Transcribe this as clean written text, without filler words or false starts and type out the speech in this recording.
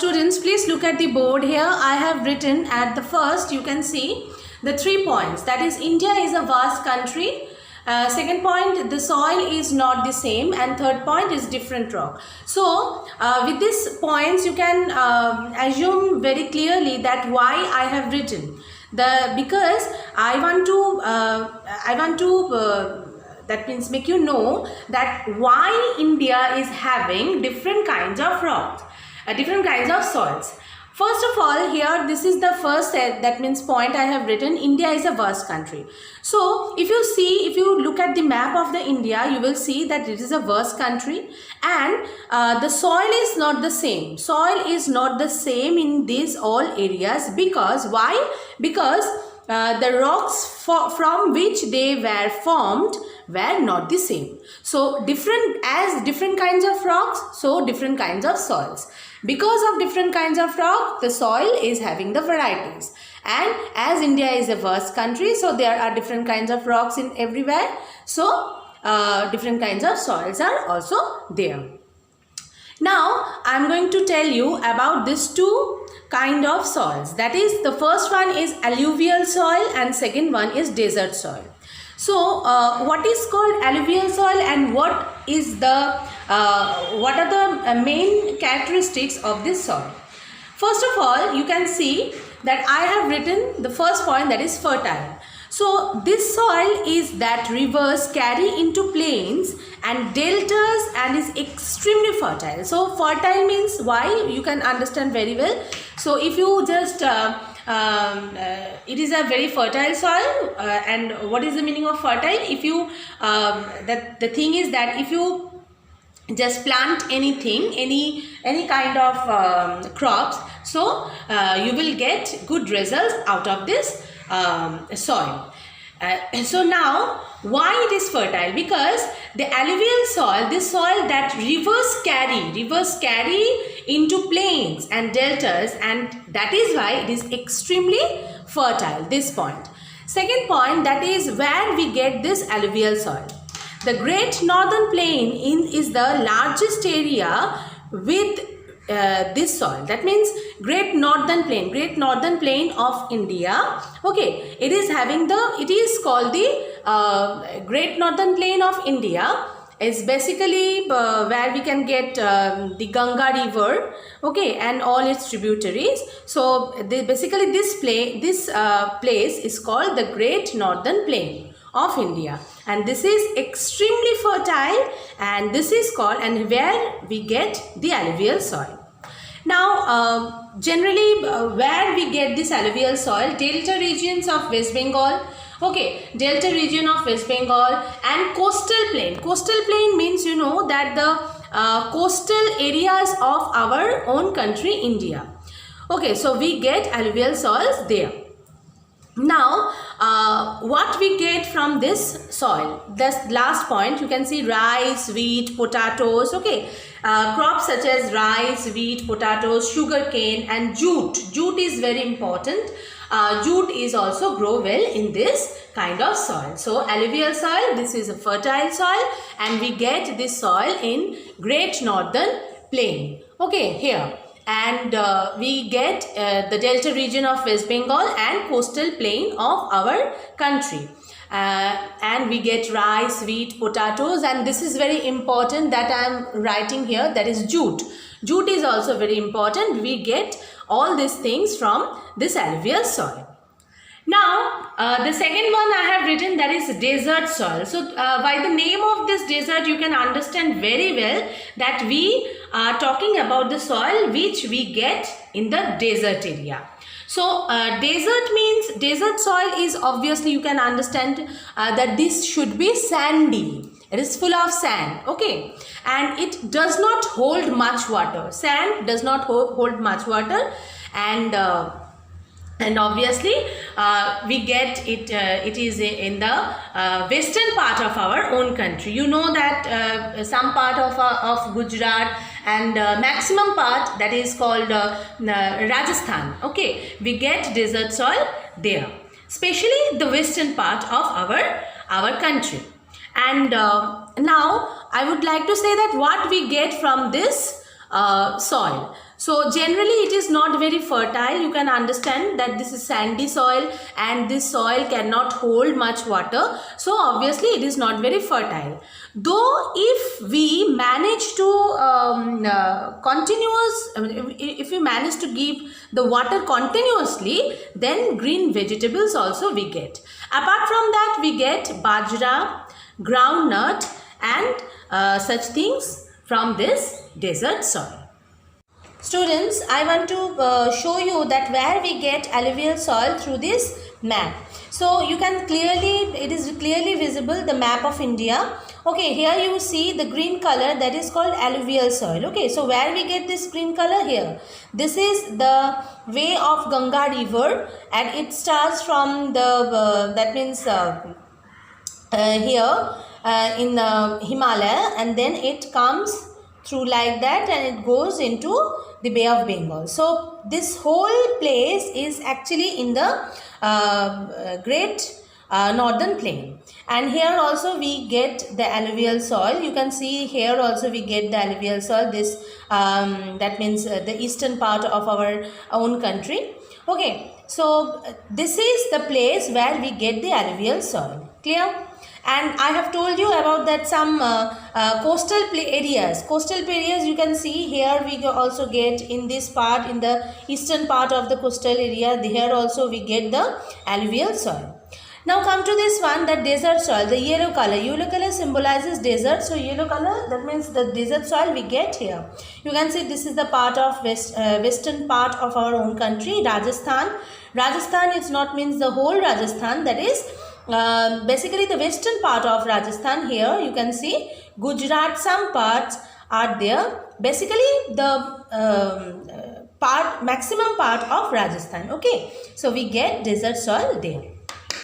students, please look at the board here. I have written at the first, you can see the 3 points. That is, India is a vast country. Second point, the soil is not the same, and third point is different rock. So with these points you can assume very clearly that why I have written because I want to that means make you know that why India is having different kinds of rocks, different kinds of soils. First of all, here this is the first that means point I have written. India is a vast country. So if you look at the map of the India, you will see that it is a vast country, and the soil is not the same. Soil is not the same in these all areas. Because why? Because the rocks from which they were formed were not the same. So different kinds of rocks, so different kinds of soils. Because of different kinds of rock, the soil is having the varieties. And as India is a vast country, so there are different kinds of rocks in everywhere. So different kinds of soils are also there. Now I am going to tell you about these two kind of soils. That is, the first one is alluvial soil and second one is desert soil. So what is called alluvial soil, and what are the main characteristics of this soil? First of all, you can see that I have written the first point, that is fertile. So this soil is that rivers carry into plains and deltas and is extremely fertile. So fertile means why, you can understand very well. So if you just it is a very fertile soil, and what is the meaning of fertile? If you the thing is that if you just plant anything, any kind of crops, so you will get good results out of this soil. So now, why it is fertile? Because the alluvial soil, this soil that rivers carry into plains and deltas, and that is why it is extremely fertile, this point. Second point, that is where we get this alluvial soil. The Great Northern Plain is the largest area with this soil. That means Great Northern Plain of India. Okay, it is called the Great Northern Plain of India. Is basically where we can get the Ganga river, okay, and all its tributaries. So basically this place is called the Great Northern Plain of India, and this is extremely fertile, and this is called, and where we get the alluvial soil. Now generally where we get this alluvial soil? Delta regions of West Bengal. Okay, delta region of West Bengal and coastal plain. Coastal plain means, you know, that the coastal areas of our own country, India. Okay, so we get alluvial soils there. Now, what we get from this soil? This last point, you can see rice, wheat, potatoes. Okay, crops such as rice, wheat, potatoes, sugarcane, and jute. Jute is very important. Jute is also grow well in this kind of soil. So alluvial soil, this is a fertile soil, and we get this soil in Great Northern Plain. Okay, here. And we get the delta region of West Bengal and coastal plain of our country. And we get rice, wheat, potatoes, and this is very important that I am writing here, that is jute. Jute is also very important. We get all these things from this alluvial soil. Now, the second one I have written, that is desert soil. So, by the name of this desert, you can understand very well that we are talking about the soil which we get in the desert area. So, desert soil is obviously, you can understand that this should be sandy. It is full of sand, okay, and it does not hold much water. Sand does not hold much water, and obviously we get it. It is in the western part of our own country. You know that some part of Gujarat and maximum part, that is called Rajasthan. Okay, we get desert soil there, especially the western part of our country. And now I would like to say that what we get from this soil. So generally it is not very fertile. You can understand that this is sandy soil and this soil cannot hold much water. So obviously it is not very fertile. Though if we manage to if we manage to give the water continuously, then green vegetables also we get. Apart from that, we get bajra, groundnut and such things from this desert soil. Students, I want to show you that where we get alluvial soil through this map. So you can it is clearly visible, the map of India. Okay, here you see the green color, that is called alluvial soil. Okay, so where we get this green color? Here. This is the way of Ganga river and it starts from the, that means here in the Himalaya, and then it comes through like that and it goes into the Bay of Bengal. So this whole place is actually in the great northern plain, and here also we get the alluvial soil. You can see here also we get the alluvial soil. This that means the eastern part of our own country. Okay, so this is the place where we get the alluvial soil. Clear? And I have told you about that some coastal areas. Coastal areas you can see here we also get in this part, in the eastern part of the coastal area. Here also we get the alluvial soil. Now come to this one, the desert soil, the yellow color. Yellow color symbolizes desert. So yellow color, that means the desert soil we get here. You can see this is the part of western part of our own country, Rajasthan. Rajasthan is not means the whole Rajasthan, that is basically the western part of Rajasthan. Here you can see Gujarat, some parts are there. Basically the maximum part of Rajasthan. Okay, so we get desert soil there.